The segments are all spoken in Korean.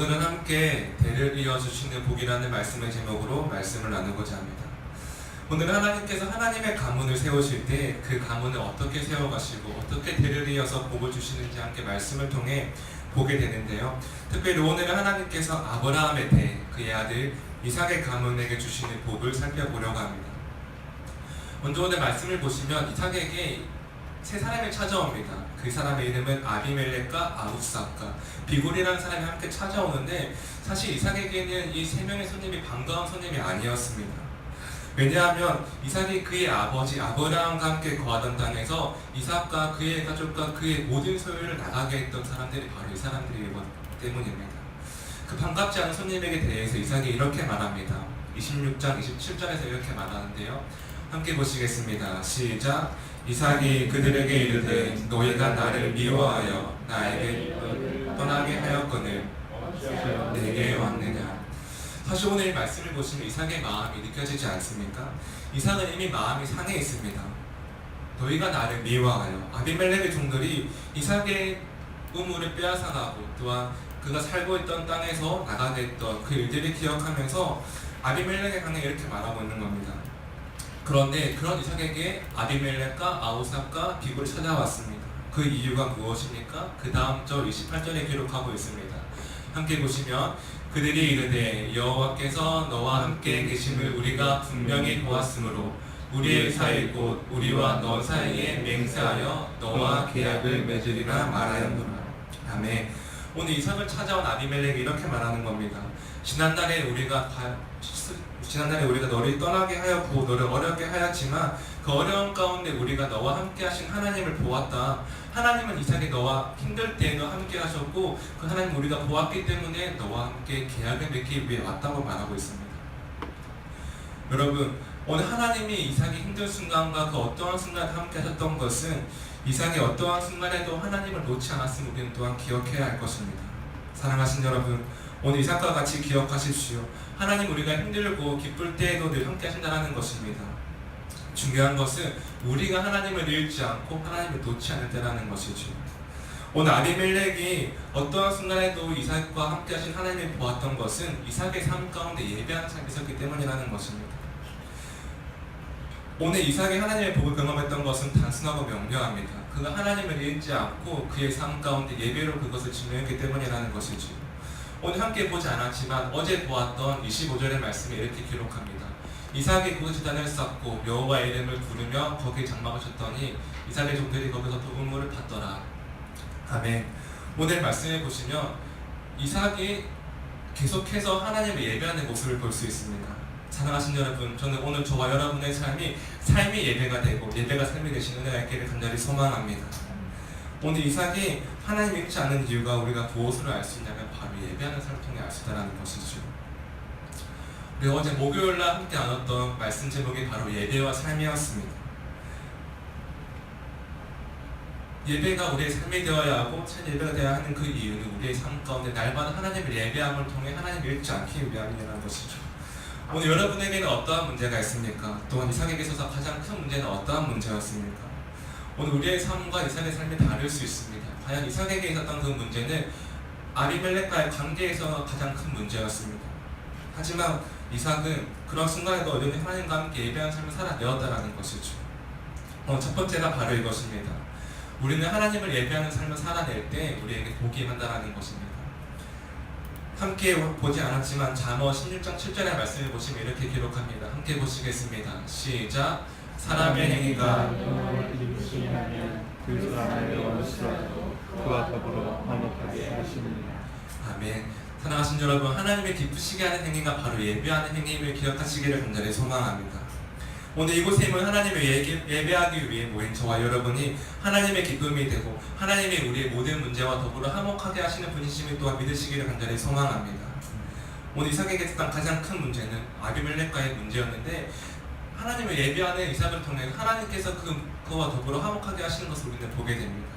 오늘은 함께 대를 이어주시는 복이라는 말씀의 제목으로 말씀을 나누고자 합니다. 오늘은 하나님께서 하나님의 가문을 세우실 때 그 가문을 어떻게 세워가시고 어떻게 대를 이어서 복을 주시는지 함께 말씀을 통해 보게 되는데요. 특별히 오늘은 하나님께서 아브라함의 대, 그의 아들 이삭의 가문에게 주시는 복을 살펴보려고 합니다. 먼저 오늘 말씀을 보시면 이삭에게 세 사람이 찾아옵니다. 그 사람의 이름은 아비멜렉과 아우삭과 비굴이라는 사람이 함께 찾아오는데, 사실 이삭에게는 이 세 명의 손님이 반가운 손님이 아니었습니다. 왜냐하면 이삭이 그의 아버지 아브라함과 함께 거하던 땅에서 이삭과 그의 가족과 그의 모든 소유를 나가게 했던 사람들이 바로 이 사람들이기 때문입니다. 그 반갑지 않은 손님에게 대해서 이삭이 이렇게 말합니다. 26장 27절에서 이렇게 말하는데요. 함께 보시겠습니다. 시작. 이삭이 그들에게 이르되 너희가 나를 미워하여 나에게 떠나게 하였거늘 내게 왔느냐. 사실 오늘 이 말씀을 보시면 이삭의 마음이 느껴지지 않습니까? 이삭은 이미 마음이 상해 있습니다. 너희가 나를 미워하여. 아비멜렉의 종들이 이삭의 우물을 빼앗아가고 또한 그가 살고 있던 땅에서 나가게 했던 그 일들을 기억하면서 아비멜렉에 관해 이렇게 말하고 있는 겁니다. 그런데 그런 이삭에게 아비멜렉과 아우삭과 비굴이 찾아왔습니다. 그 이유가 무엇입니까? 그 다음 절 28절에 기록하고 있습니다. 함께 보시면 그들이 이르되 여호와께서 너와 함께 계심을 우리가 분명히 보았으므로 우리의 사이 곧 우리와 너 사이에 맹세하여 너와 계약을 맺으리라 말하였노라. 아멘. 오늘 이삭을 찾아온 아비멜렉이 이렇게 말하는 겁니다. 지난날에 우리가 너를 떠나게 하였고 너를 어렵게 하였지만 그 어려운 가운데 우리가 너와 함께 하신 하나님을 보았다. 하나님은 이삭이 너와 힘들 때에도 함께 하셨고 그 하나님 우리가 보았기 때문에 너와 함께 계약을 맺기 위해 왔다고 말하고 있습니다. 여러분, 오늘 하나님이 이삭이 힘든 순간과 그 어떠한 순간에 함께 하셨던 것은 이삭이 어떠한 순간에도 하나님을 놓지 않았음을 우리는 또한 기억해야 할 것입니다. 사랑하신 여러분, 오늘 이삭과 같이 기억하십시오. 하나님 우리가 힘들고 기쁠 때에도 늘 함께 하신다는 것입니다. 중요한 것은 우리가 하나님을 잃지 않고 하나님을 놓지 않을 때라는 것이죠. 오늘 아비멜렉이 어떠한 순간에도 이삭과 함께 하신 하나님을 보았던 것은 이삭의 삶 가운데 예배하는 삶이 있었기 때문이라는 것입니다. 오늘 이삭이 하나님의 복을 경험했던 것은 단순하고 명료합니다. 그가 하나님을 잃지 않고 그의 삶 가운데 예배로 그것을 증명했기 때문이라는 것이죠. 오늘 함께 보지 않았지만 어제 보았던 25절의 말씀에 이렇게 기록합니다. 이삭이 그 제단을 쌓고 여호와의 이름을 부르며 거기에 장막하셨더니 이삭의 종들이 거기서 부분물을 받더라. 아멘. 오늘 말씀을 보시면 이삭이 계속해서 하나님을 예배하는 모습을 볼 수 있습니다. 사랑하신 여러분, 저는 오늘 저와 여러분의 삶이 예배가 되고 예배가 삶이 되시는 은혜가 있기를 간절히 소망합니다. 오늘 이삭이 하나님 잃지 않는 이유가 우리가 무엇으로 알 수 있냐면 바로 예배하는 삶을 통해 알 수 있다는 것이죠. 우리 어제 목요일날 함께 나눴던 말씀 제목이 바로 예배와 삶이었습니다. 예배가 우리의 삶이 되어야 하고 참 예배가 되어야 하는 그 이유는 우리의 삶 가운데 날마다 하나님을 예배함을 통해 하나님을 잃지 않기 위함이라는 것이죠. 오늘 여러분에게는 어떠한 문제가 있습니까? 또한 이삭에게 있어서 가장 큰 문제는 어떠한 문제였습니까? 오늘 우리의 삶과 이삭의 삶이 다를 수 있습니다. 과연 이삭에게 있었던 그 문제는 아비멜렉과의 관계에서 가장 큰 문제였습니다. 하지만 이삭은 그런 순간에도 여전히 하나님과 함께 예배하는 삶을 살아내었다는 것이죠. 첫 번째가 바로 이것입니다. 우리는 하나님을 예배하는 삶을 살아낼 때 우리에게 복이 임한다는 것입니다. 함께 보지 않았지만 잠언 16장 7절의 말씀을 보시면 이렇게 기록합니다. 함께 보시겠습니다. 시작. 사람의 행위가 영광을 기쁘시게 하면 그 사람의 원수라도 그와 더불어 화목하게 하시느니라. 아멘. 사랑하신 여러분, 하나님의 기쁘시게 하는 행위가 바로 예배하는 행위임을 기억하시기를 간절히 소망합니다. 오늘 이곳에 있는 하나님을 예배하기 위해 모인 저와 여러분이 하나님의 기쁨이 되고 하나님이 우리의 모든 문제와 더불어 화목하게 하시는 분이심을 또한 믿으시기를 간절히 소망합니다. 오늘 이삭에게 있었던 가장 큰 문제는 아비멜렉과의 문제였는데 하나님을 예배하는 이삭을 통해 하나님께서 그와 더불어 화목하게 하시는 것을 우리는 보게 됩니다.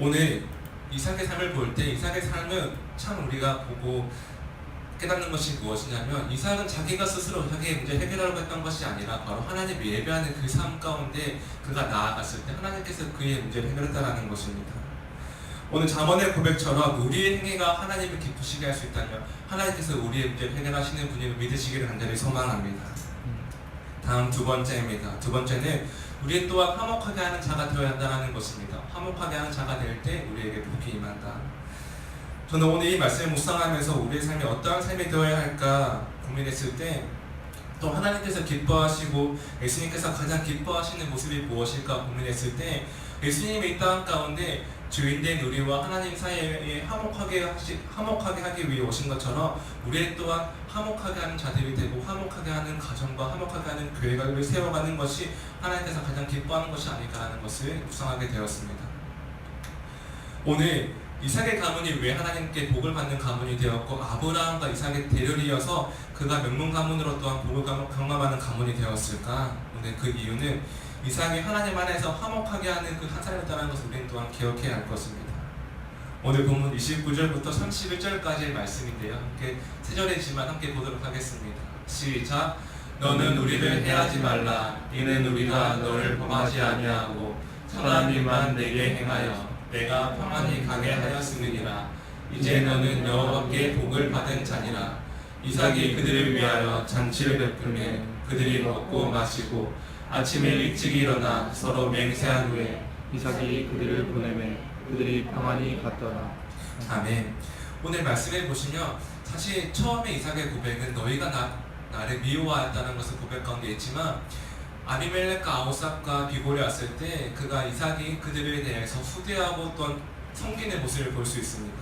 오늘 이삭의 삶을 볼 때 이삭의 삶은 참 우리가 보고 깨닫는 것이 무엇이냐면 이삭은 자기가 스스로 자기의 문제를 해결하려고 했던 것이 아니라 바로 하나님을 예배하는 그 삶 가운데 그가 나아갔을 때 하나님께서 그의 문제를 해결했다는 것입니다. 오늘 잠언의 고백처럼 우리의 행위가 하나님을 기쁘시게 할 수 있다면 하나님께서 우리의 문제를 해결하시는 분임을 믿으시기를 간절히 소망합니다. 다음 두 번째입니다. 두 번째는 우리 또한 화목하게 하는 자가 되어야 한다는 것입니다. 화목하게 하는 자가 될 때 우리에게 복이 임한다. 저는 오늘 이 말씀을 묵상하면서 우리의 삶이 어떠한 삶이 되어야 할까 고민했을 때 또 하나님께서 기뻐하시고 예수님께서 가장 기뻐하시는 모습이 무엇일까 고민했을 때 예수님의 이 땅 가운데 주인된 우리와 하나님 사이에 화목하게 하기 위해 오신 것처럼 우리 또한 화목하게 하는 자들이 되고 화목하게 하는 가정과 화목하게 하는 교회를 세워가는 것이 하나님께서 가장 기뻐하는 것이 아닐까라는 것을 묵상하게 되었습니다. 오늘 이삭의 가문이 왜 하나님께 복을 받는 가문이 되었고 아브라함과 이삭의 대열이어서 그가 명문 가문으로 또한 복을 경험하는 가문이 되었을까? 근데 그 이유는 이삭이 하나님 안에서 화목하게 하는 그 한 사람이었다는 것을 우리는 또한 기억해야 할 것입니다. 오늘 본문 29절부터 31절까지의 말씀인데요. 함께 세 절이지만 함께 보도록 하겠습니다. 시작! 너는 우리를 해하지 말라. 이는 우리가 너를 범하지 아니하고 선한 일만 내게 행하여 내가 평안히 가게 하였음이니라. 이제 너는 여호와께 복을 받은 자니라. 이삭이 그들을 위하여 잔치를 베풀매 그들이 먹고 마시고 아침에 일찍 일어나 서로 맹세한 후에 이삭이 그들을 보내매 그들이 평안히 갔더라. 아멘. 오늘 말씀해 보시면 사실 처음에 이삭의 고백은 너희가 나를 미워하였다는 것을 고백 가운데 있지만 아비멜렉과 아우삭과 비골이 왔을 때 그가 이삭이 그들에 대해서 후대하고 또한 섬기는 모습을 볼 수 있습니다.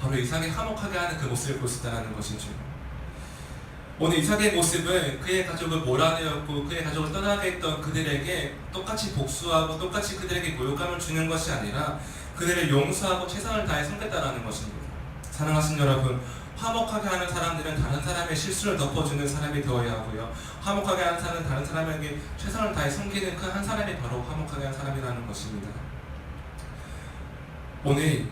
바로 이삭이 화목하게 하는 그 모습을 볼 수 있다는 것이죠. 오늘 이삭의 모습은 그의 가족을 몰아내었고 그의 가족을 떠나게 했던 그들에게 똑같이 복수하고 똑같이 그들에게 모욕감을 주는 것이 아니라 그들을 용서하고 최선을 다해 섬겼다는 것입니다. 사랑하신 여러분, 화목하게 하는 사람들은 다른 사람의 실수를 덮어주는 사람이 되어야 하고요. 화목하게 하는 사람은 다른 사람에게 최선을 다해 섬기는 그 한 사람이 바로 화목하게 하는 사람이라는 것입니다. 오늘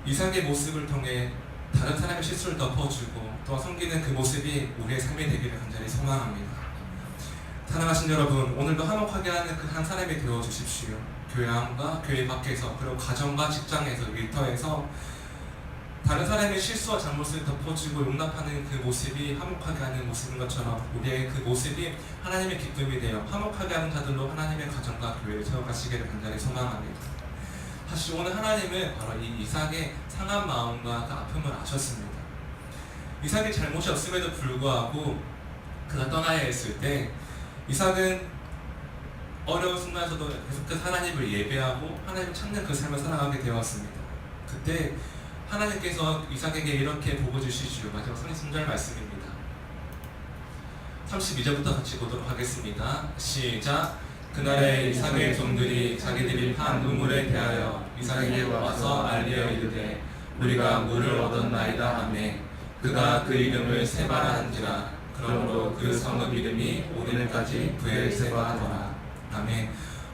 이삭의 모습을 통해 다른 사람의 실수를 덮어주고 또 섬기는 그 모습이 우리의 삶이 되기를 간절히 소망합니다. 사랑하신 여러분, 오늘도 화목하게 하는 그 한 사람이 되어주십시오. 교회 안과 교회 밖에서 그리고 가정과 직장에서 일터에서 다른 사람의 실수와 잘못을 덮어주고 용납하는 그 모습이 화목하게 하는 모습인 것처럼 우리의 그 모습이 하나님의 기쁨이 되어 화목하게 하는 자들로 하나님의 가정과 교회를 세워가시기를 간절히 소망합니다. 사실 오늘 하나님은 바로 이 이삭의 상한 마음과 그 아픔을 아셨습니다. 이삭의 잘못이 없음에도 불구하고 그가 떠나야 했을 때 이삭은 어려운 순간에서도 계속해서 하나님을 예배하고 하나님을 찾는 그 삶을 살아가게 되었습니다. 그때 하나님께서 이삭에게 이렇게 복을 주시지요. 마지막 33절 말씀입니다. 32절부터 같이 보도록 하겠습니다. 시작! 그날에 이삭의 종들이 자기들이 판 우물에 대하여 이삭에게 와서 알리어 이르되 우리가 물을 얻었나이다 하매 그가 그 이름을 세바라 한지라. 그러므로 그 성읍 이름이 오늘까지 브엘세바 하더라. 아멘.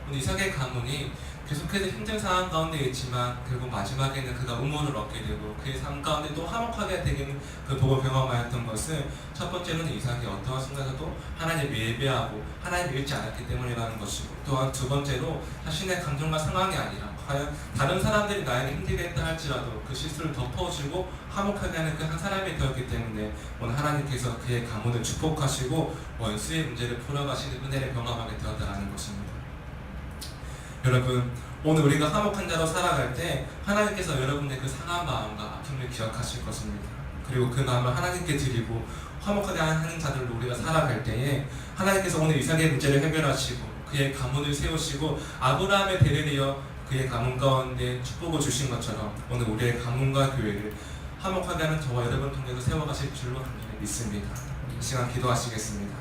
오늘 이삭의 가문이 계속해서 힘든 상황 가운데 있지만 결국 마지막에는 그가 우물을 얻게 되고 그의 삶 가운데 또 화목하게 되는 그 복을 경험하였던 것은 첫 번째로는 이삭이 어떠한 순간에도 하나님을 예배하고 하나님을 잃지 않았기 때문이라는 것이고 또한 두 번째로 자신의 감정과 상황이 아니라 과연 다른 사람들이 나에게 힘들게 했다 할지라도 그 실수를 덮어주고 화목하게 하는 그 한 사람이 되었기 때문에 오늘 하나님께서 그의 가문을 축복하시고 원수의 문제를 풀어가시는 은혜를 경험하게 되었다는 것입니다. 여러분, 오늘 우리가 화목한 자로 살아갈 때 하나님께서 여러분의 그 상한 마음과 아픔을 기억하실 것입니다. 그리고 그 마음을 하나님께 드리고 화목하게 하는 자들로 우리가 살아갈 때에 하나님께서 오늘 이삭의 문제를 해결하시고 그의 가문을 세우시고 아브라함의 대를 이어 그의 가문 가운데 축복을 주신 것처럼 오늘 우리의 가문과 교회를 화목하게 하는 저와 여러분 통해서 세워가실 줄로 믿습니다. 이 시간 기도하시겠습니다.